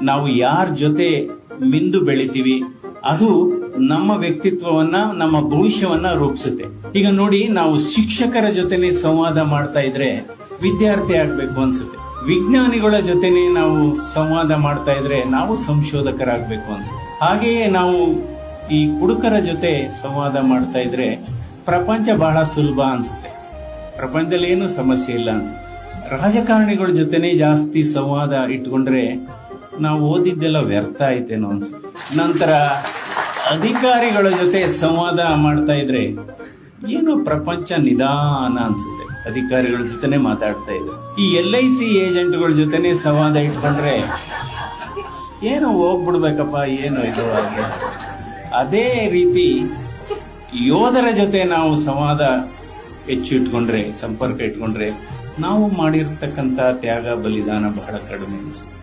ನಾವು ಯಾರ ಜೊತೆ ಮಿಂದು ಬೆಳಿತೀವಿ ಅದು ನಮ್ಮ ವ್ಯಕ್ತಿತ್ವವನ್ನ, ನಮ್ಮ ಭವಿಷ್ಯವನ್ನ ರೂಪಿಸುತ್ತೆ. ಈಗ ನೋಡಿ, ನಾವು ಶಿಕ್ಷಕರ ಜೊತೆನೆ ಸಂವಾದ ಮಾಡ್ತಾ ಇದ್ರೆ ವಿದ್ಯಾರ್ಥಿ ಆಗ್ಬೇಕು ಅನ್ಸುತ್ತೆ. ವಿಜ್ಞಾನಿಗಳ ಜೊತೆನೆ ನಾವು ಸಂವಾದ ಮಾಡ್ತಾ ಇದ್ರೆ ನಾವು ಸಂಶೋಧಕರಾಗಬೇಕು ಅನ್ಸುತ್ತೆ. ಹಾಗೆಯೇ ನಾವು ಈ ಕುಡುಕರ ಜೊತೆ ಸಂವಾದ ಮಾಡ್ತಾ ಇದ್ರೆ ಪ್ರಪಂಚ ಬಹಳ ಸುಲಭ ಅನ್ಸುತ್ತೆ, ಪ್ರಪಂಚದಲ್ಲಿ ಏನು ಸಮಸ್ಯೆ ಇಲ್ಲ ಅನ್ಸುತ್ತೆ. ರಾಜಕಾರಣಿಗಳ ಜೊತೆನೆ ಜಾಸ್ತಿ ಸಂವಾದ ಇಟ್ಕೊಂಡ್ರೆ ನಾವು ಓದಿದ್ದೆಲ್ಲ ವ್ಯರ್ಥ ಆಯ್ತೇನೋ ಅನ್ಸುತ್ತೆ. ನಂತರ ಅಧಿಕಾರಿಗಳ ಜೊತೆ ಸಂವಾದ ಮಾಡ್ತಾ ಇದ್ರೆ ಏನೋ ಪ್ರಪಂಚ ನಿಧಾನ ಅನ್ಸುತ್ತೆ, ಅಧಿಕಾರಿಗಳ ಜೊತೆನೆ ಮಾತಾಡ್ತಾ ಇದ್ರೆ. ಈ LIC ಏಜೆಂಟ್ಗಳ ಜೊತೆನೆ ಸಂವಾದ ಇಟ್ಕೊಂಡ್ರೆ ಏನೋ ಹೋಗ್ಬಿಡ್ಬೇಕಪ್ಪ, ಏನು ಇದು ಹಾಗೆ. ಅದೇ ರೀತಿ ಯೋಧರ ಜೊತೆ ನಾವು ಸಂವಾದ ಹೆಚ್ಚು ಇಟ್ಕೊಂಡ್ರೆ, ಸಂಪರ್ಕ ಇಟ್ಕೊಂಡ್ರೆ ನಾವು ಮಾಡಿರ್ತಕ್ಕಂಥ ತ್ಯಾಗ ಬಲಿದಾನ ಬಹಳ ಕಡಿಮೆ ಅನ್ಸುತ್ತೆ.